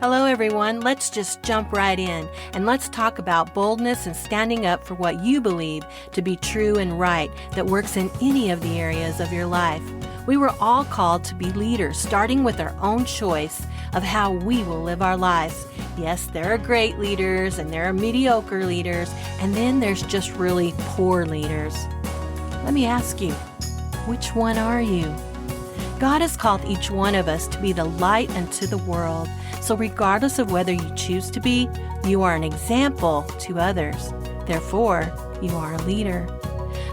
Hello, everyone. Let's just jump right in and let's talk about boldness and standing up for what you believe to be true and right that works in any of the areas of your life. We were all called to be leaders, starting with our own choice of how we will live our lives. Yes, there are great leaders and there are mediocre leaders, and then there's just really poor leaders. Let me ask you, which one are you? God has called each one of us to be the light unto the world. So regardless of whether you choose to be, you are an example to others. Therefore, you are a leader.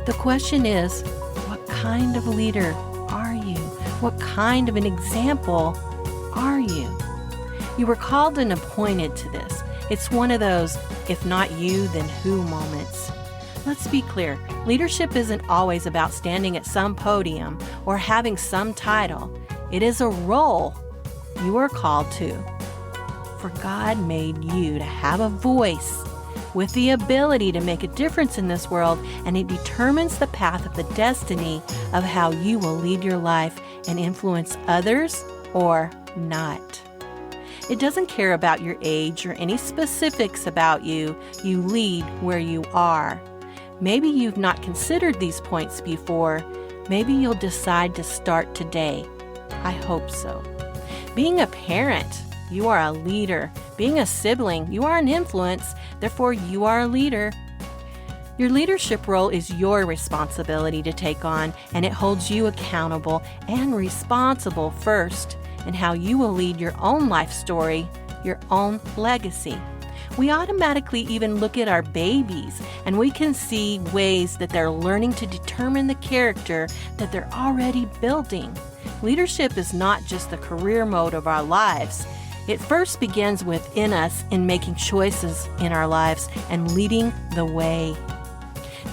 The question is, what kind of leader are you? What kind of an example are you? You were called and appointed to this. It's one of those, if not you, then who moments. Let's be clear, leadership isn't always about standing at some podium or having some title. It is a role you are called to. For God made you to have a voice with the ability to make a difference in this world, and it determines the path of the destiny of how you will lead your life and influence others or not. It doesn't care about your age or any specifics about you. You lead where you are. Maybe you've not considered these points before. Maybe you'll decide to start today. I hope so. Being a parent, you are a leader. Being a sibling, you are an influence. Therefore, you are a leader. Your leadership role is your responsibility to take on, and it holds you accountable and responsible first in how you will lead your own life story, your own legacy. We automatically even look at our babies and we can see ways that they're learning to determine the character that they're already building. Leadership is not just the career mode of our lives. It first begins within us in making choices in our lives and leading the way.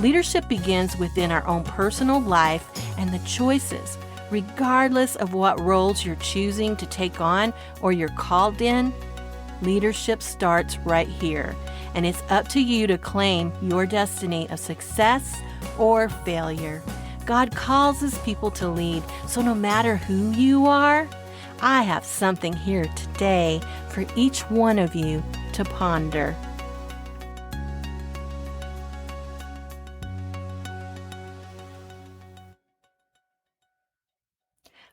Leadership begins within our own personal life and the choices, regardless of what roles you're choosing to take on or you're called in. Leadership starts right here, and it's up to you to claim your destiny of success or failure. God calls His people to lead, so no matter who you are, I have something here today for each one of you to ponder.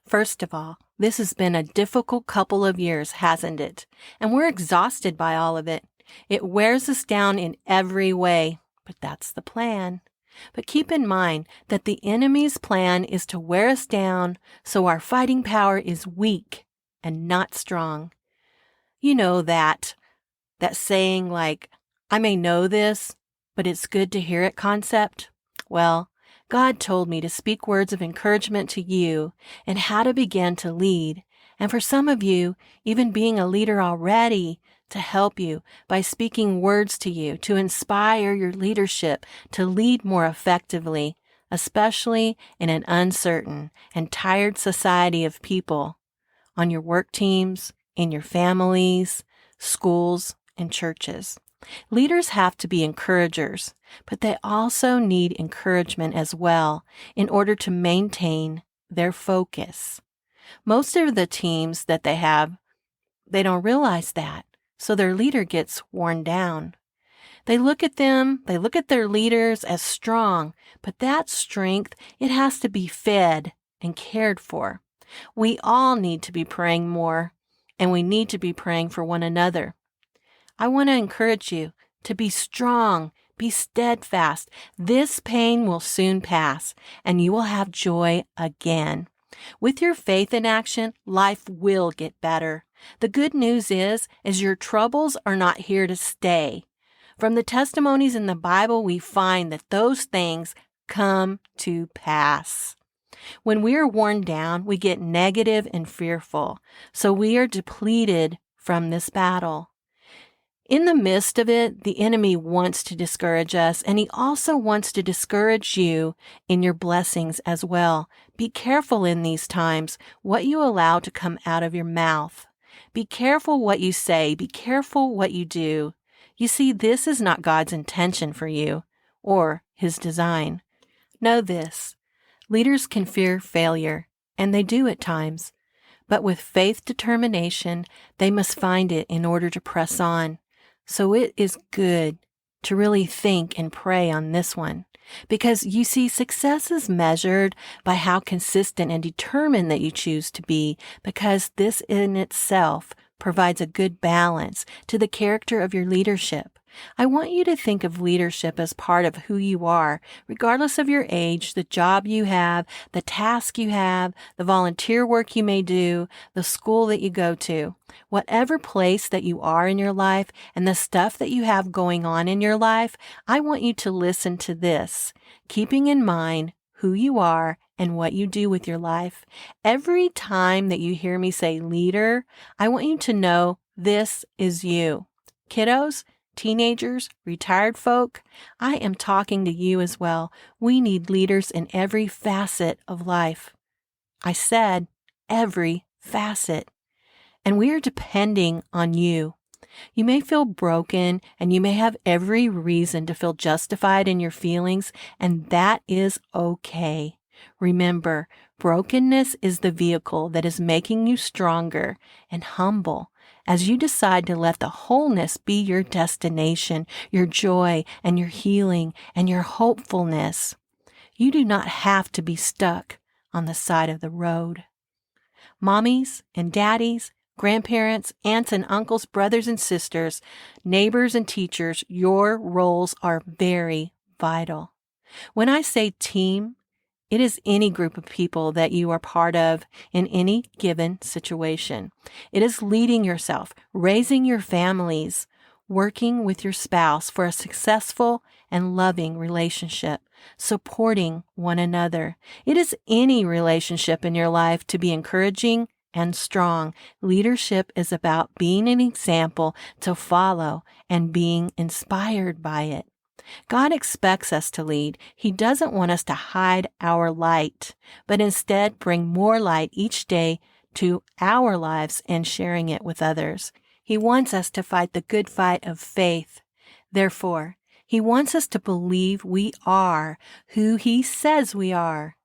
First of all, this has been a difficult couple of years, hasn't it? And we're exhausted by all of it. It wears us down in every way, but that's the plan. But keep in mind that the enemy's plan is to wear us down so our fighting power is weak and not strong. You know that saying like, I may know this, but it's good to hear it concept? Well, God told me to speak words of encouragement to you and how to begin to lead. And for some of you, even being a leader already, to help you by speaking words to you, to inspire your leadership to lead more effectively, especially in an uncertain and tired society of people, on your work teams, in your families, schools, and churches. Leaders have to be encouragers, but they also need encouragement as well in order to maintain their focus. Most of the teams that they have, they don't realize that, so their leader gets worn down. They look at their leaders as strong, but that strength, it has to be fed and cared for. We all need to be praying more, and we need to be praying for one another. I want to encourage you to be strong, be steadfast. This pain will soon pass, and you will have joy again. With your faith in action, life will get better. The good news is your troubles are not here to stay. From the testimonies in the Bible, we find that those things come to pass. When we are worn down, we get negative and fearful, so we are depleted from this battle. In the midst of it, the enemy wants to discourage us, and he also wants to discourage you in your blessings as well. Be careful in these times what you allow to come out of your mouth. Be careful what you say. Be careful what you do. You see, this is not God's intention for you or His design. Know this. Leaders can fear failure, and they do at times. But with faith determination, they must find it in order to press on. So it is good to really think and pray on this one. Because you see, success is measured by how consistent and determined that you choose to be, because this in itself provides a good balance to the character of your leadership. I want you to think of leadership as part of who you are, regardless of your age, the job you have, the task you have, the volunteer work you may do, the school that you go to. Whatever place that you are in your life and the stuff that you have going on in your life, I want you to listen to this, keeping in mind who you are and what you do with your life. Every time that you hear me say leader, I want you to know this is you. Kiddos, teenagers, retired folk, I am talking to you as well. We need leaders in every facet of life. I said every facet. And we are depending on you. You may feel broken and you may have every reason to feel justified in your feelings, and that is okay. Remember, brokenness is the vehicle that is making you stronger and humble as you decide to let the wholeness be your destination, your joy and your healing and your hopefulness. You do not have to be stuck on the side of the road. Mommies and daddies, grandparents, aunts and uncles, brothers and sisters, neighbors and teachers, your roles are very vital. When I say team, it is any group of people that you are part of in any given situation. It is leading yourself, raising your families, working with your spouse for a successful and loving relationship, supporting one another. It is any relationship in your life to be encouraging and strong. Leadership is about being an example to follow and being inspired by it. God expects us to lead. He doesn't want us to hide our light, but instead bring more light each day to our lives and sharing it with others. He wants us to fight the good fight of faith. Therefore, He wants us to believe we are who He says we are.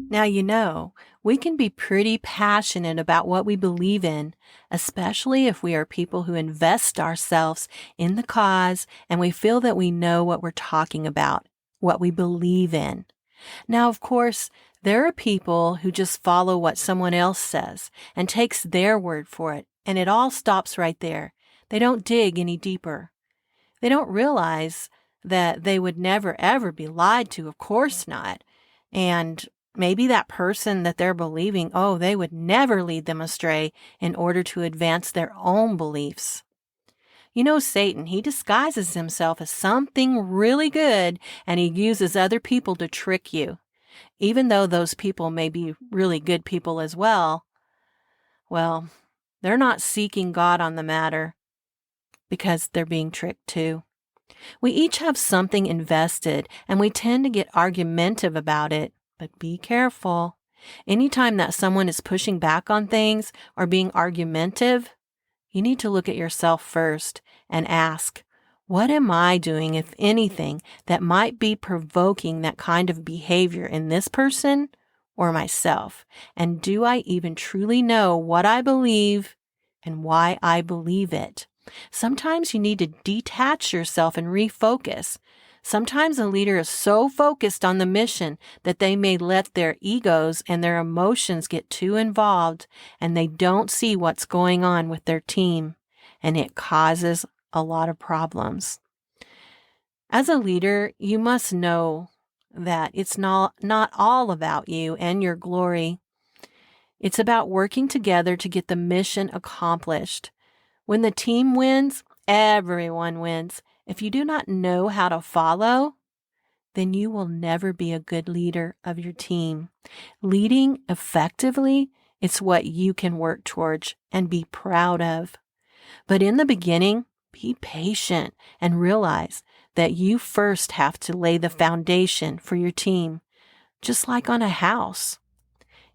Now, we can be pretty passionate about what we believe in, especially if we are people who invest ourselves in the cause and we feel that we know what we're talking about, what we believe in. Now, of course, there are people who just follow what someone else says and takes their word for it, and it all stops right there. They don't dig any deeper. They don't realize that they would never, ever be lied to. Of course not. And maybe that person that they're believing, they would never lead them astray in order to advance their own beliefs. Satan, he disguises himself as something really good, and he uses other people to trick you. Even though those people may be really good people as well, they're not seeking God on the matter because they're being tricked too. We each have something invested, and we tend to get argumentative about it. But be careful. Anytime that someone is pushing back on things or being argumentative, you need to look at yourself first and ask, what am I doing, if anything, that might be provoking that kind of behavior in this person or myself? And do I even truly know what I believe and why I believe it? Sometimes you need to detach yourself and refocus. Sometimes a leader is so focused on the mission that they may let their egos and their emotions get too involved, and they don't see what's going on with their team, and it causes a lot of problems. As a leader, you must know that it's not all about you and your glory. It's about working together to get the mission accomplished. When the team wins, everyone wins. If you do not know how to follow, then you will never be a good leader of your team. Leading effectively, it's what you can work towards and be proud of. But in the beginning, be patient and realize that you first have to lay the foundation for your team, just like on a house.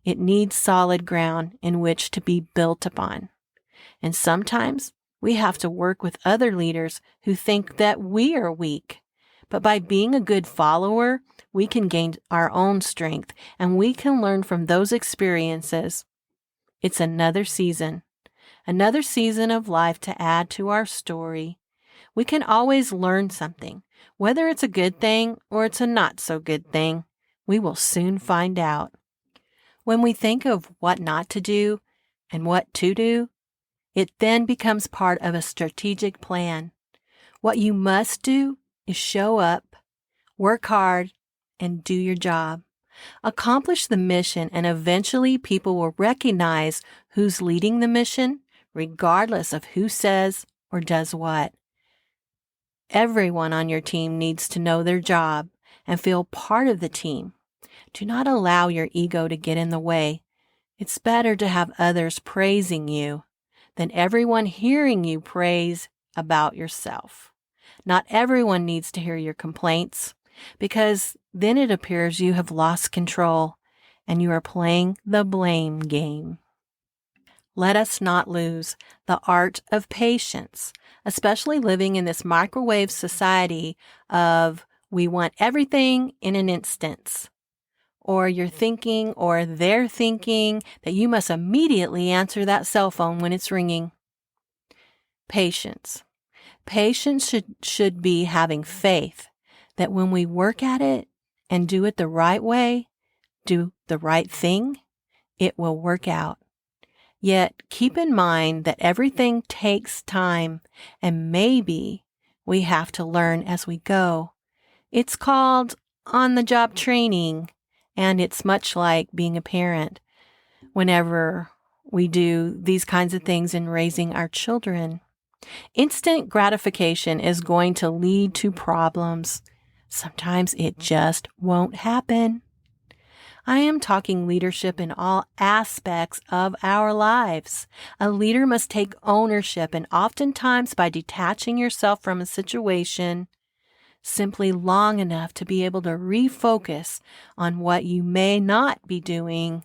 It needs solid ground in which to be built upon. And sometimes we have to work with other leaders who think that we are weak. But by being a good follower, we can gain our own strength, and we can learn from those experiences. It's another season of life to add to our story. We can always learn something, whether it's a good thing or it's a not so good thing. We will soon find out. When we think of what not to do and what to do, it then becomes part of a strategic plan. What you must do is show up, work hard, and do your job. Accomplish the mission, and eventually people will recognize who's leading the mission, regardless of who says or does what. Everyone on your team needs to know their job and feel part of the team. Do not allow your ego to get in the way. It's better to have others praising you than everyone hearing you praise about yourself. Not everyone needs to hear your complaints, because then it appears you have lost control and you are playing the blame game. Let us not lose the art of patience, especially living in this microwave society of we want everything in an instant. Or you're thinking or they're thinking that you must immediately answer that cell phone when it's ringing. Patience. Patience should be having faith that when we work at it and do it the right way, do the right thing, it will work out. Yet keep in mind that everything takes time, and maybe we have to learn as we go. It's called on-the-job training, and it's much like being a parent whenever we do these kinds of things in raising our children. Instant gratification is going to lead to problems. Sometimes it just won't happen. I am talking leadership in all aspects of our lives. A leader must take ownership, and oftentimes by detaching yourself from a situation simply long enough to be able to refocus on what you may not be doing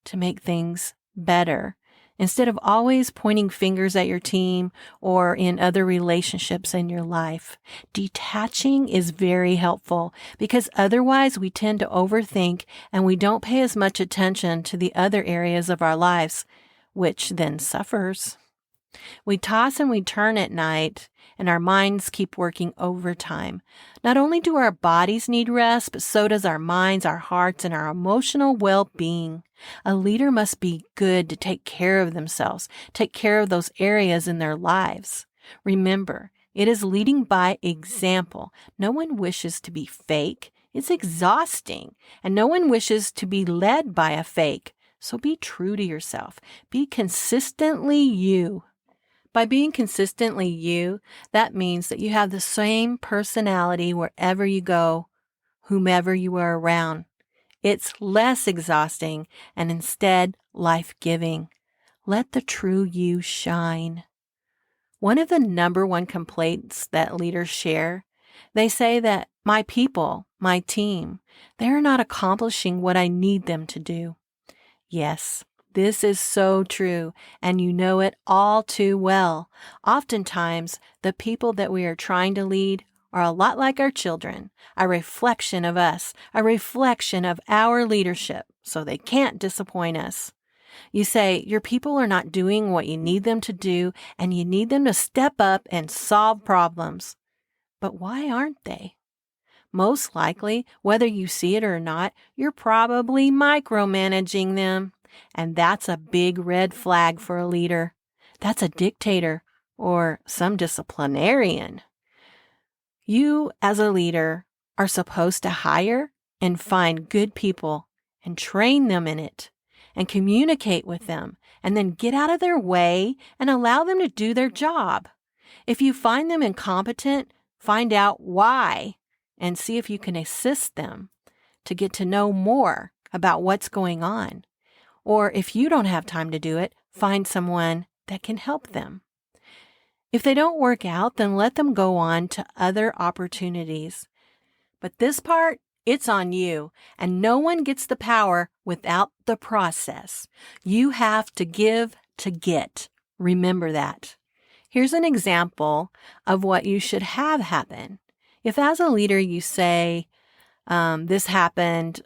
to make things better, instead of always pointing fingers at your team or in other relationships in your life. Detaching is very helpful, because otherwise we tend to overthink and we don't pay as much attention to the other areas of our lives, which then suffers. We toss and we turn at night, and our minds keep working overtime. Not only do our bodies need rest, but so does our minds, our hearts, and our emotional well-being. A leader must be good to take care of themselves, take care of those areas in their lives. Remember, it is leading by example. No one wishes to be fake. It's exhausting. And no one wishes to be led by a fake. So be true to yourself. Be consistently you. By being consistently you, that means that you have the same personality wherever you go, whomever you are around. It's less exhausting and instead life-giving. Let the true you shine. One of the number one complaints that leaders share, they say that my people, my team, they are not accomplishing what I need them to do. Yes. This is so true, and you know it all too well. Oftentimes, the people that we are trying to lead are a lot like our children, a reflection of us, a reflection of our leadership, so they can't disappoint us. You say your people are not doing what you need them to do, and you need them to step up and solve problems. But why aren't they? Most likely, whether you see it or not, you're probably micromanaging them. And that's a big red flag for a leader. That's a dictator or some disciplinarian. You, as a leader, are supposed to hire and find good people and train them in it and communicate with them and then get out of their way and allow them to do their job. If you find them incompetent, find out why and see if you can assist them to get to know more about what's going on. Or if you don't have time to do it, find someone that can help them. If they don't work out, then let them go on to other opportunities. But this part, it's on you, and no one gets the power without the process. You have to give to get. Remember that. Here's an example of what you should have happen. If as a leader you say, this happened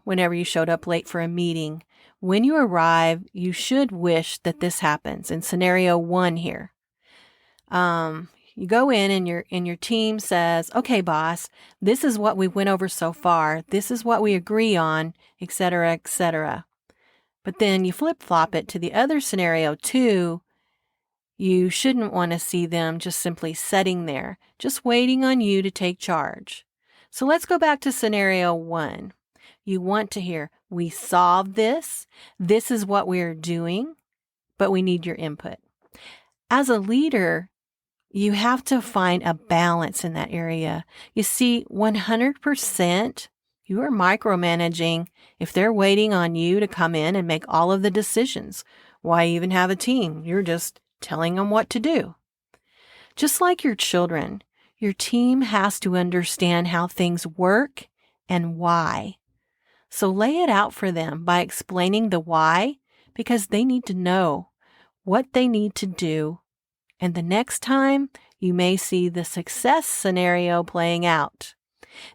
whenever you showed up late for a meeting, When you arrive, you should wish that this happens. In scenario 1 here, you go in and your team says, "Okay, boss, this is what we went over so far. This is what we agree on, etc., etc." But then you flip-flop it to the other scenario 2. You shouldn't want to see them just simply sitting there, just waiting on you to take charge. So let's go back to scenario 1. You want to hear, "We solved this. This is what we're doing, but we need your input." As a leader, you have to find a balance in that area. You see, 100%, you are micromanaging if they're waiting on you to come in and make all of the decisions. Why even have a team? You're just telling them what to do. Just like your children, your team has to understand how things work and why. So lay it out for them by explaining the why, because they need to know what they need to do. And the next time, you may see the success scenario playing out.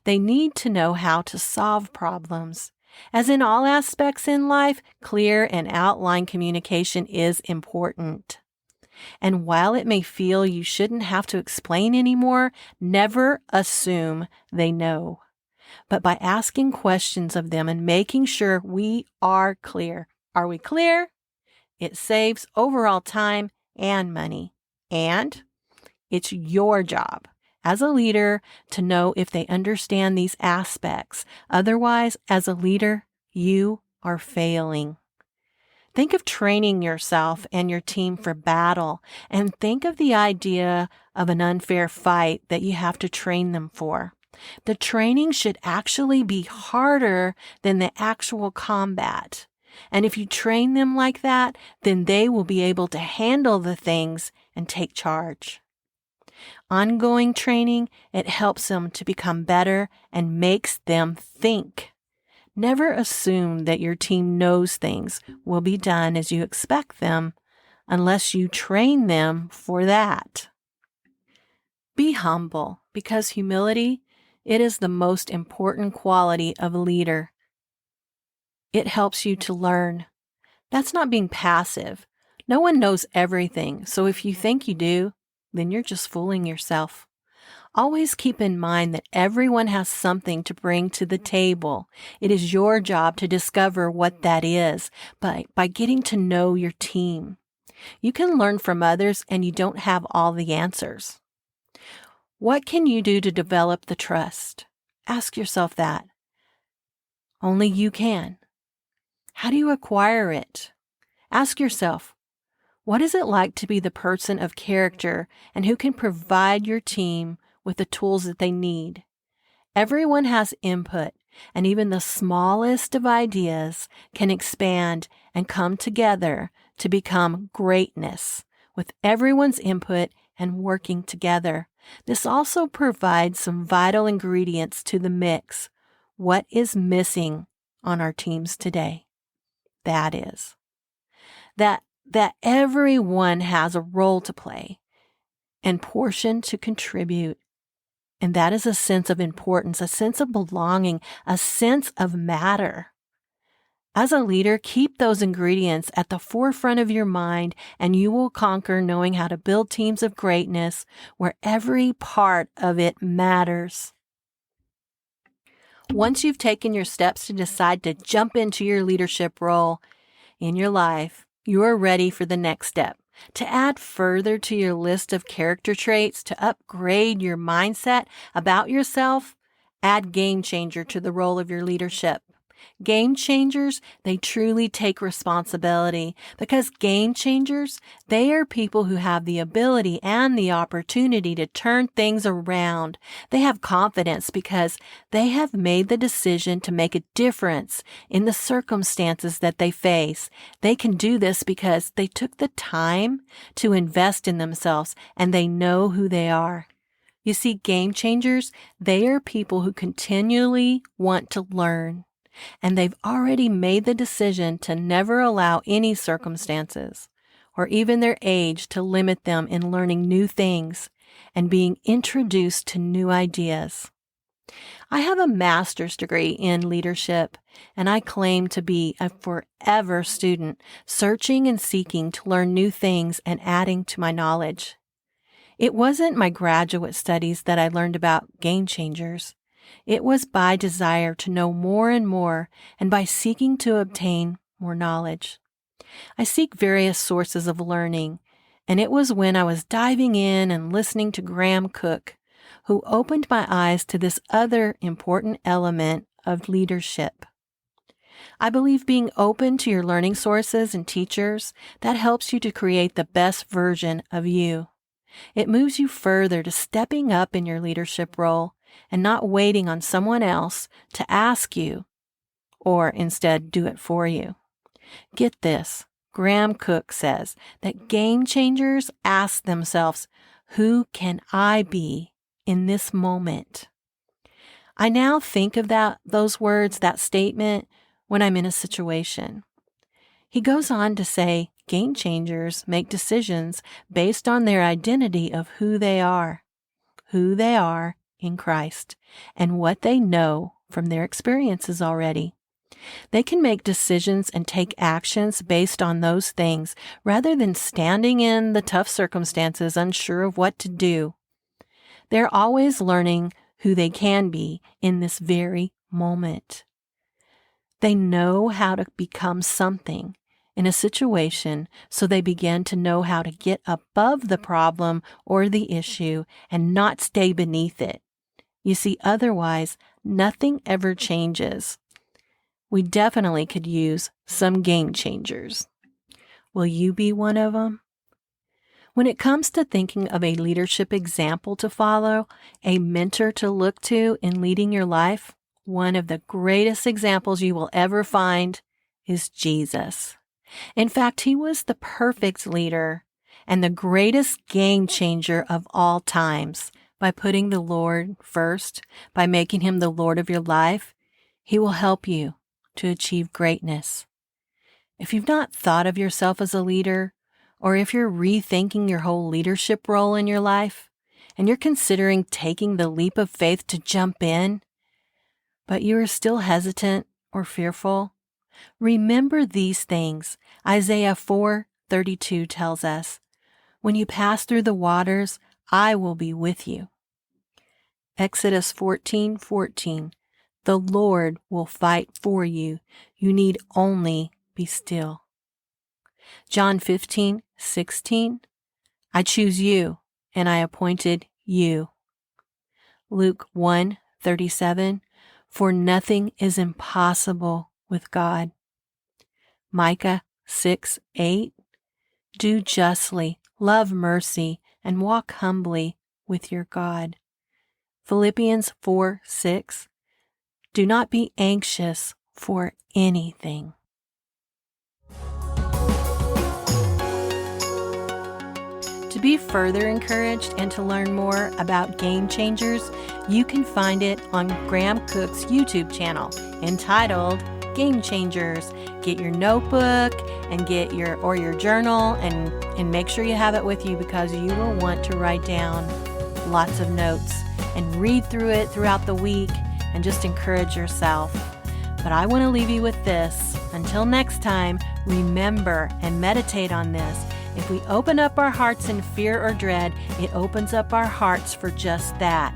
They need to know how to solve problems. As in all aspects in life, clear and outline communication is important. And while it may feel you shouldn't have to explain anymore, never assume they know. But by asking questions of them and making sure we are clear. Are we clear? It saves overall time and money. And it's your job as a leader to know if they understand these aspects. Otherwise, as a leader, you are failing. Think of training yourself and your team for battle, and think of the idea of an unfair fight that you have to train them for. The training should actually be harder than the actual combat. And if you train them like that, then they will be able to handle the things and take charge. Ongoing training, it helps them to become better and makes them think. Never assume that your team knows things will be done as you expect them unless you train them for that. Be humble, because humility, it is the most important quality of a leader. It helps you to learn. That's not being passive. No one knows everything, so if you think you do, then you're just fooling yourself. Always keep in mind that everyone has something to bring to the table. It is your job to discover what that is by getting to know your team. You can learn from others and you don't have all the answers. What can you do to develop the trust? Ask yourself that. Only you can. How do you acquire it? Ask yourself, what is it like to be the person of character and who can provide your team with the tools that they need? Everyone has input, and even the smallest of ideas can expand and come together to become greatness with everyone's input and working together. This also provides some vital ingredients to the mix. What is missing on our teams today? That is that everyone has a role to play and portion to contribute. And that is a sense of importance, a sense of belonging, a sense of matter. As a leader, keep those ingredients at the forefront of your mind, and you will conquer knowing how to build teams of greatness where every part of it matters. Once you've taken your steps to decide to jump into your leadership role in your life, you are ready for the next step. To add further to your list of character traits, to upgrade your mindset about yourself, add game changer to the role of your leadership. Game changers, they truly take responsibility, because game changers, they are people who have the ability and the opportunity to turn things around. They have confidence because they have made the decision to make a difference in the circumstances that they face. They can do this because they took the time to invest in themselves and they know who they are. You see, game changers, they are people who continually want to learn. And they've already made the decision to never allow any circumstances or even their age to limit them in learning new things and being introduced to new ideas. I have a master's degree in leadership, and I claim to be a forever student, searching and seeking to learn new things and adding to my knowledge. It wasn't my graduate studies that I learned about game changers. It was by desire to know more and more, and by seeking to obtain more knowledge. I seek various sources of learning, and it was when I was diving in and listening to Graham Cooke who opened my eyes to this other important element of leadership. I believe being open to your learning sources and teachers, that helps you to create the best version of you. It moves you further to stepping up in your leadership role and not waiting on someone else to ask you, or instead do it for you. Get this, Graham Cooke says that game changers ask themselves, who can I be in this moment? I now think of those words, that statement, when I'm in a situation. He goes on to say, game changers make decisions based on their identity of who they are in Christ, and what they know from their experiences already. They can make decisions and take actions based on those things rather than standing in the tough circumstances unsure of what to do. They're always learning who they can be in this very moment. They know how to become something in a situation, so they begin to know how to get above the problem or the issue and not stay beneath it. You see, otherwise, nothing ever changes. We definitely could use some game changers. Will you be one of them? When it comes to thinking of a leadership example to follow, a mentor to look to in leading your life, one of the greatest examples you will ever find is Jesus. In fact, he was the perfect leader and the greatest game changer of all times. By putting the Lord first, by making him the Lord of your life, he will help you to achieve greatness. If you've not thought of yourself as a leader, or if you're rethinking your whole leadership role in your life, and you're considering taking the leap of faith to jump in, but you are still hesitant or fearful, remember these things. Isaiah 4:32 tells us, "When you pass through the waters, I will be with you." Exodus 14:14, "The Lord will fight for you. You need only be still." John 15:16, "I choose you, and I appointed you." Luke 1:37, "For nothing is impossible with God." Micah 6:8, "Do justly, love mercy, and walk humbly with your God." Philippians 4:6, "Do not be anxious for anything." To be further encouraged and to learn more about game changers, you can find it on Graham Cooke's YouTube channel entitled Game Changers. Get your notebook and get your journal and make sure you have it with you, because you will want to write down lots of notes and read through it throughout the week and just encourage yourself. But I want to leave you with this. Until next time, remember and meditate on this. If we open up our hearts in fear or dread, it opens up our hearts for just that.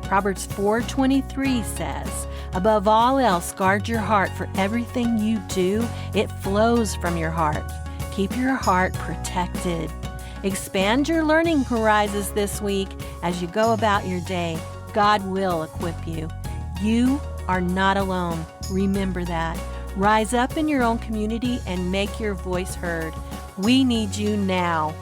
Proverbs 4:23 says, "Above all else, guard your heart, for everything you do, it flows from your heart." Keep your heart protected. Expand your learning horizons this week as you go about your day. God will equip you. You are not alone. Remember that. Rise up in your own community and make your voice heard. We need you now.